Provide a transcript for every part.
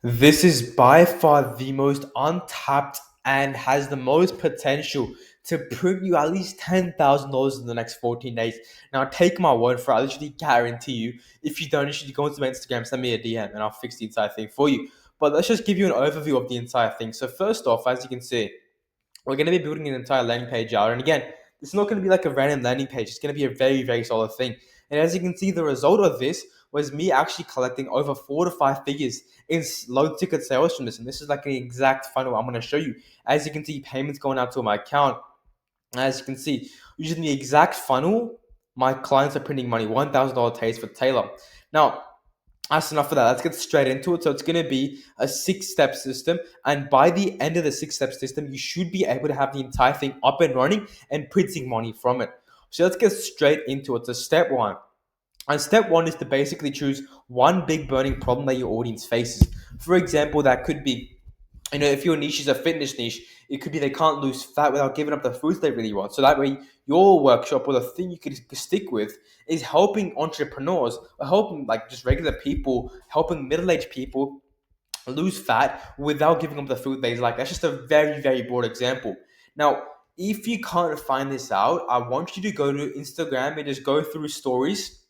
This is by far the most untapped and has the most potential to print you at least $10,000 in the next 14 days. Now, take my word for it. I literally guarantee you, if you don't, you should go into my Instagram, send me a DM, and I'll fix the entire thing for you. But let's just give you an overview of the entire thing. So, first off, as you can see, we're going to be building an entire landing page out. And again, it's not going to be like a random landing page. It's going to be a very, very solid thing. And as you can see, the result of this was me actually collecting over 4 to 5 figures in low ticket sales from this. And this is like an exact funnel I'm going to show you. As you can see, payments going out to my account. As you can see, using the exact funnel, my clients are printing money, $1,000 taste for Taylor. Now, that's enough for that. Let's get straight into it. So it's going to be a 6-step system. And by the end of the 6-step system, you should be able to have the entire thing up and running and printing money from it. So let's get straight into it. So step one. And step one is to basically choose one big burning problem that your audience faces. For example, that could be, if your niche is a fitness niche, it could be they can't lose fat without giving up the foods they really want. So that way, your workshop or the thing you could stick with is helping entrepreneurs, or helping like just regular people, helping middle-aged people lose fat without giving up the food they like. That's just a very, very broad example. Now, if you can't find this out, I want you to go to Instagram and just go through stories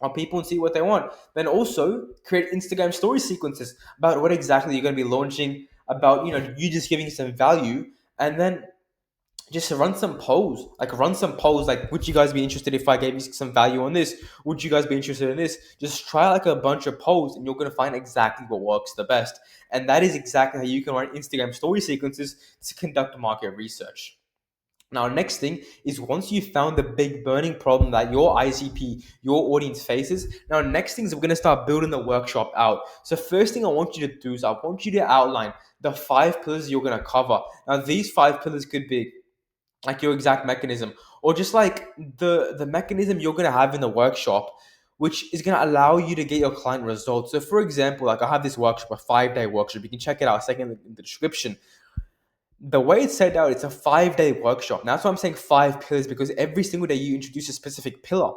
on people and see what they want. Then also create Instagram story sequences about what exactly you're going to be launching, about you just giving some value, and then just run some polls like, would you guys be interested if I gave you some value on this? Would you guys be interested in this? Just try like a bunch of polls and you're going to find exactly what works the best. And that is exactly how you can run Instagram story sequences to conduct market research. Now, next thing is, once you've found the big burning problem that your ICP, your audience faces, now next thing is we're going to start building the workshop out. So first thing I want you to do is I want you to outline the 5 pillars you're going to cover. Now, these 5 pillars could be like your exact mechanism, or just like the mechanism you're going to have in the workshop, which is going to allow you to get your client results. So for example, like I have this workshop, a 5-day workshop. You can check it out second in the description. The way it's set out, it's a 5-day workshop. Now, that's why I'm saying 5 pillars, because every single day you introduce a specific pillar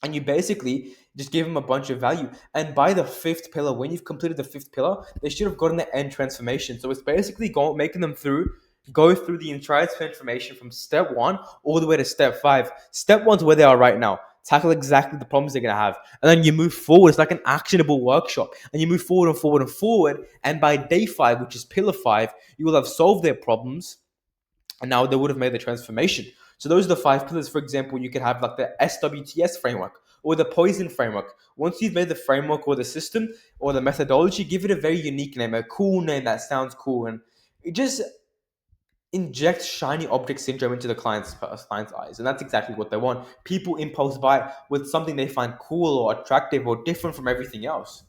and you basically just give them a bunch of value. And by the 5th pillar, when you've completed the 5th pillar, they should have gotten the end transformation. So it's basically making them go through the entire transformation from step one all the way to step five. Step one's where they are right now. Tackle exactly the problems they're going to have. And then you move forward. It's like an actionable workshop. And you move forward and forward and forward. And by day 5, which is pillar 5, you will have solved their problems. And now they would have made the transformation. So those are the 5 pillars. For example, you could have like the SWTS framework or the poison framework. Once you've made the framework or the system or the methodology, give it a very unique name, a cool name that sounds cool. And it just inject shiny object syndrome into the client's eyes, and that's exactly what they want. People impulse buy with something they find cool or attractive or different from everything else.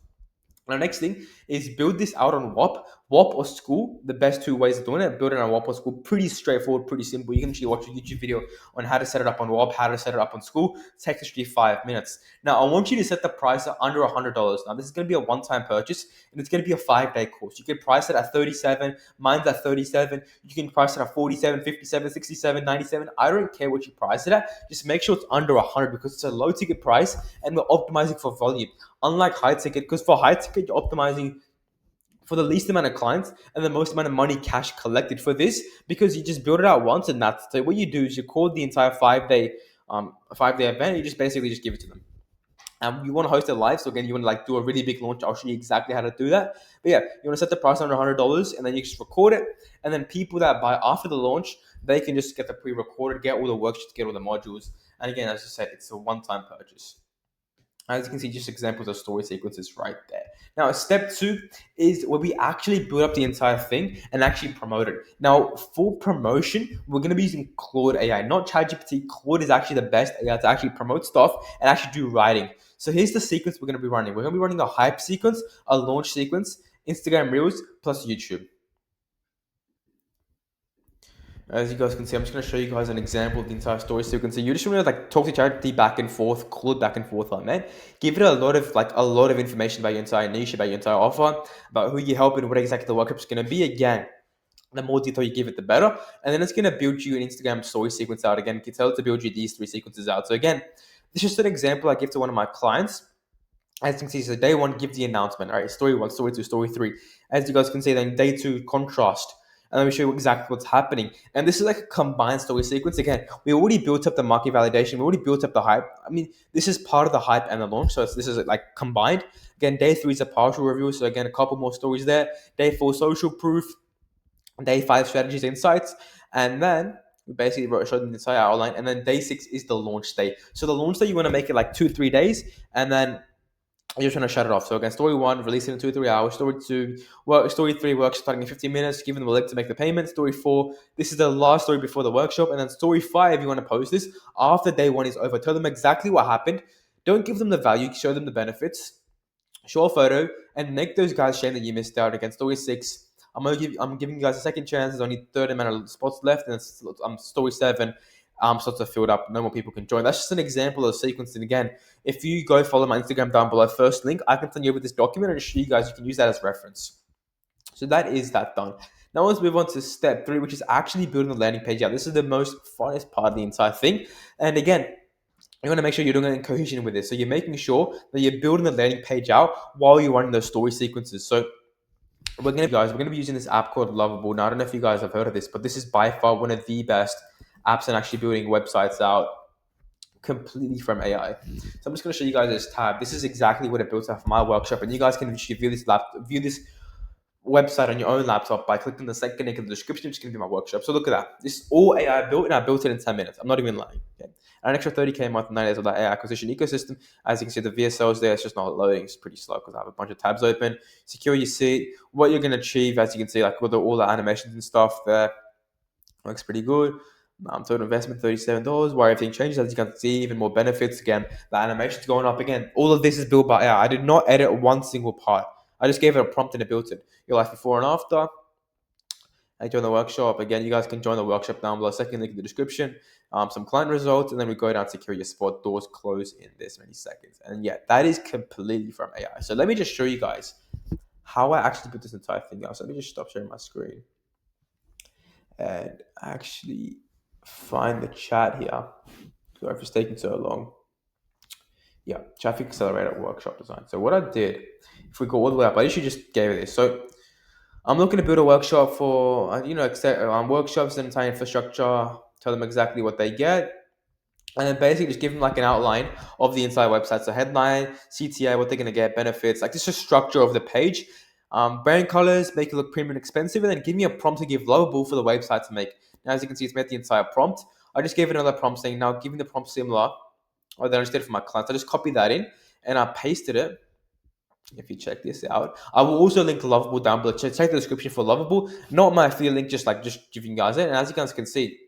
Now, next thing is build this out on WAP or School. The best two ways of doing it: build it on WAP or School. Pretty straightforward, pretty simple. You can actually watch a YouTube video on how to set it up on WAP, how to set it up on School. It takes actually 5 minutes. Now, I want you to set the price at under $100. Now, this is going to be a one-time purchase, and it's going to be a 5-day course. You can price it at 37. Mine's at 37. You can price it at 47, 57, 67, 97. I don't care what you price it at. Just make sure it's under 100, because it's a low-ticket price, and we're optimizing for volume. Unlike high ticket, because for high ticket, you're optimizing for the least amount of clients and the most amount of money cash collected. For this, because you just build it out once, and that's so what you do is you call the entire 5-day event. You just basically just give it to them. You want to host it live, so again, you want to like do a really big launch. I'll show you exactly how to do that. But yeah, you want to set the price under $100, and then you just record it. And then people that buy after the launch, they can just get the pre-recorded, get all the worksheets, get all the modules. And again, as I said, it's a one-time purchase. As you can see, just examples of story sequences right there. Now, step 2 is where we actually build up the entire thing and actually promote it. Now, for promotion, we're going to be using Claude AI, not ChatGPT. Claude is actually the best AI to actually promote stuff and actually do writing. So here's the sequence we're going to be running. We're going to be running a hype sequence, a launch sequence, Instagram Reels, plus YouTube. As you guys can see, I'm just going to show you guys an example of the entire story sequence. So you just want to like talk to ChatGPT back and forth, Claude back and forth on that. Give it a lot of information about your entire niche, about your entire offer, about who you're helping, what exactly the workup's going to be. Again, the more detail you give it, the better. And then it's going to build you an Instagram story sequence out. Again, you can tell it to build you these 3 sequences out. So again, this is just an example I give to one of my clients. As you can see, so day one, give the announcement. All right, story one, story two, story three. As you guys can see, then day two, contrast. And let me show you exactly what's happening. And this is like a combined story sequence. Again, we already built up the market validation. We already built up the hype. I mean, this is part of the hype and the launch. So this is like combined. Again, day three is a partial review. So again, a couple more stories there. Day four, social proof. Day five, strategies, insights. And then we basically showed the entire outline. And then day six is the launch day. So the launch day, you want to make it like 2-3 days. And then you're trying to shut it off. So again, story one, release it in 2-3 hours. Story two, story three, workshop starting in 15 minutes. Give them the link to make the payment. Story four, this is the last story before the workshop. And then story five, you want to post this after day one is over. Tell them exactly what happened. Don't give them the value. Show them the benefits. Show a photo and make those guys shame that you missed out. Again, story six. I'm giving you guys a second chance. There's only 30 amount of spots left, and story seven. Slots are filled up. No more people can join. That's just an example of sequence. And again, if you go follow my Instagram down below, first link, I can send you over this document and show you guys. You can use that as reference. So that is that done. Now let's move on to step three, which is actually building the landing page out. This is the most funnest part of the entire thing. And again, you want to make sure you're doing it in cohesion with this. So you're making sure that you're building the landing page out while you're running those story sequences. So we're gonna be using this app called Lovable. Now I don't know if you guys have heard of this, but this is by far one of the best apps in actually building websites out completely from AI. So I'm just gonna show you guys this tab. This is exactly what it built out for my workshop, and you guys can view this website on your own laptop by clicking the second link in the description. It's going to be my workshop. So look at that. This is all AI built, and I built it in 10 minutes. I'm not even lying. Okay. And an extra 30K a month in 9 days of that AI acquisition ecosystem. As you can see, the VSLs there, it's just not loading. It's pretty slow because I have a bunch of tabs open. Secure your seat. What you're going to achieve, as you can see, like with all the animations and stuff there, looks pretty good. Total investment $37. Why everything changes, as you can see, even more benefits. Again, the animation's going up again. All of this is built by AI. I did not edit one single part. I just gave it a prompt and it built it. Your life before and after. I join the workshop. Again, you guys can join the workshop down below. Second link in the description. Some client results, and then we go down secure your spot. Doors close in this many seconds. And yeah, that is completely from AI. So let me just show you guys how I actually put this entire thing out. So let me just stop sharing my screen and actually find the chat here. Sorry if it's taking so long. Yeah, traffic accelerator workshop design. So what I did, if we go all the way up, I literally just gave it this. So I'm looking to build a workshop for, workshops and entire infrastructure, tell them exactly what they get, and then basically just give them like an outline of the entire website. So headline, CTA, what they're going to get, benefits, like this is structure of the page. Brand colors, make it look premium and expensive, and then give me a prompt to give Lovable for the website to make. Now, as you can see, it's made the entire prompt. I just gave it another prompt saying, now giving the prompt similar, or then I just did it for my clients. I just copied that in and I pasted it. If you check this out, I will also link Lovable down below. Check the description for Lovable, not my affiliate link, just giving you guys it. And as you guys can see,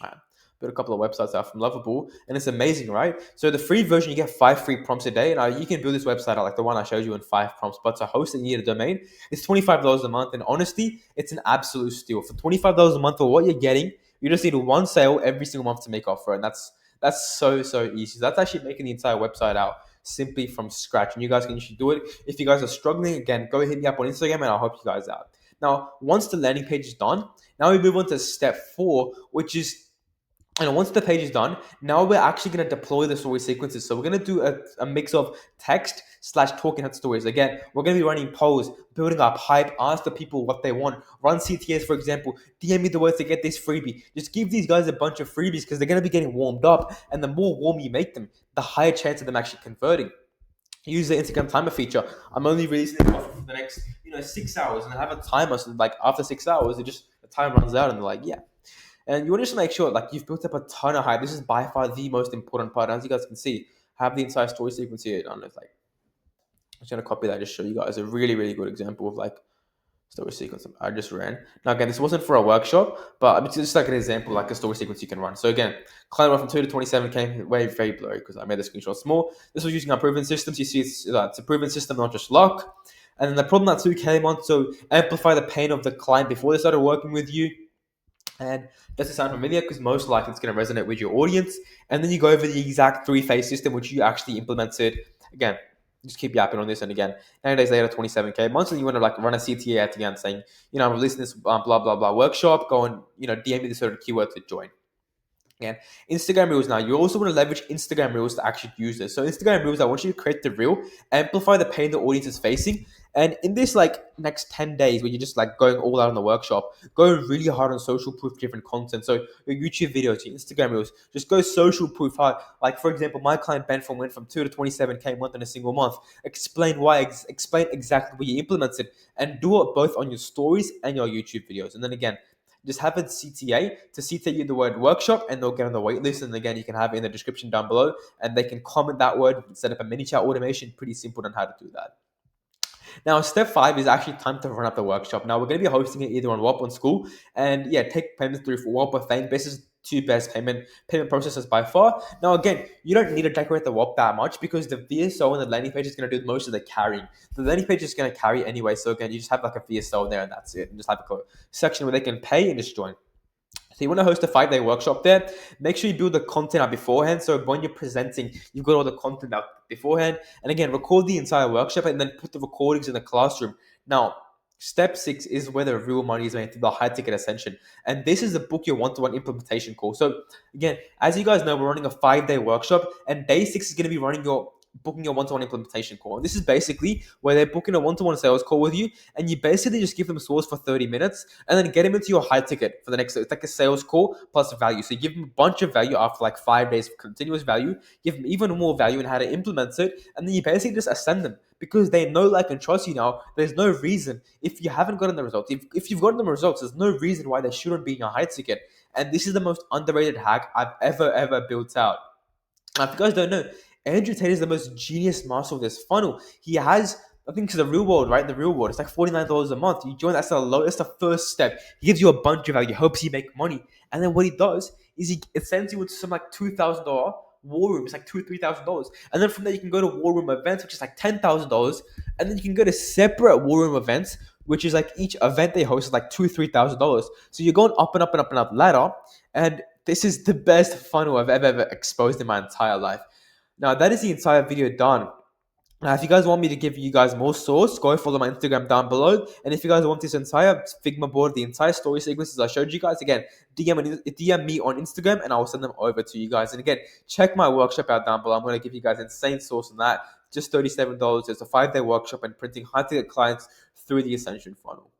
I built a couple of websites out from Lovable, and it's amazing, right? So the free version, you get 5 free prompts a day. Now you can build this website out like the one I showed you in 5 prompts, but to host it, you need a domain. It's $25 a month, and honestly, it's an absolute steal. For $25 a month for what you're getting, you just need one sale every single month to make off for it, and that's so easy. So that's actually making the entire website out simply from scratch, and you guys can usually do it. If you guys are struggling, again, go hit me up on Instagram and I'll help you guys out. Now, once the landing page is done, now we move on to step 4, which is, once the page is done, now we're actually going to deploy the story sequences. So we're going to do a mix of text/talking head stories. Again, we're going to be running polls, building up hype, ask the people what they want, run CTAs, for example, DM me the words to get this freebie. Just give these guys a bunch of freebies because they're going to be getting warmed up. And the more warm you make them, the higher chance of them actually converting. Use the Instagram timer feature. I'm only releasing it for the next 6 hours, and I have a timer. So like after 6 hours, the time runs out, and they're like, yeah. And you want to just make sure like you've built up a ton of hype. This is by far the most important part. As you guys can see, I have the entire story sequence here. I'm just gonna copy that, just show you guys a really good example of like story sequence I just ran. Now again, this wasn't for a workshop, but it's just like an example, like a story sequence you can run. So again, client went from 2 to 27 came very blurry because I made the screenshot small. This was using our proven systems. You see, it's a proven system, not just luck. And then the problem that 2 came on, so amplify the pain of the client before they started working with you. And does it sound familiar? Because most likely it's going to resonate with your audience. And then you go over the exact 3-phase system, which you actually implemented. Again, just keep yapping on this. And again, 9 days later, 27K months. And you want to like run a CTA at the end saying, I'm releasing this blah, blah, blah workshop. Go and, DM me this sort of keyword to join. And Instagram Reels now, you also want to leverage Instagram Reels to actually use this. So Instagram Reels, I want you to create the reel, amplify the pain the audience is facing. And in this like next 10 days where you're just like going all out in the workshop, go really hard on social proof driven content. So your YouTube videos, your Instagram Reels, just go social proof hard. Like for example, my client Ben from went from 2 to 27K a month in a single month. Explain why, explain exactly what you implemented, and do it both on your stories and your YouTube videos. And then again, just have a CTA to CTA you the word workshop, and they'll get on the wait list. And again, you can have it in the description down below, and they can comment that word, set up a mini chat automation. Pretty simple on how to do that. Now, step 5 is actually time to run up the workshop. Now, we're going to be hosting it either on WAP on school, and yeah, take payments through WAP or Fame. This is two best payment processes by far. Now, again, you don't need to decorate the WAP that much because the VSO and the landing page is going to do most of the carrying. The landing page is going to carry anyway, so again, you just have like a VSO there, and that's it. And just have a section where they can pay and just join. So you want to host a 5-day workshop there. Make sure you build the content out beforehand. So when you're presenting, you've got all the content out beforehand. And again, record the entire workshop and then put the recordings in the classroom. Now, step 6 is where the real money is made through the high ticket Ascension. And this is the book your one-to-one implementation call. So again, as you guys know, we're running a 5-day workshop, and day 6 is going to be booking your one-to-one implementation call. And this is basically where they're booking a one-to-one sales call with you, and you basically just give them source for 30 minutes and then get them into your high ticket for the next. It's like a sales call plus value. So you give them a bunch of value after like 5 days of continuous value, give them even more value in how to implement it, and then you basically just ascend them because they know, like, and trust you now. There's no reason, if you haven't gotten the results, if you've gotten the results, there's no reason why they shouldn't be in your high ticket. And this is the most underrated hack I've ever built out. Now, if you guys don't know, Andrew Tate is the most genius master of this funnel. He has, I think it's the real world, right? The real world. It's like $49 a month. You join, that's the first step. He gives you a bunch of value, helps you make money. And then what he does is it sends you into some like $2,000 war room. It's like $2,000-$3,000. And then from there you can go to war room events, which is like $10,000. And then you can go to separate war room events, which is like each event they host is like $2,000-$3,000. So you're going up and up and up and up ladder. And this is the best funnel I've ever exposed in my entire life. Now, that is the entire video done. Now, if you guys want me to give you guys more source, go follow my Instagram down below. And if you guys want this entire Figma board, the entire story sequences I showed you guys, again, DM me on Instagram and I will send them over to you guys. And again, check my workshop out down below. I'm going to give you guys insane source on that. Just $37. It's a 5-day workshop and printing high-ticket clients through the Ascension funnel.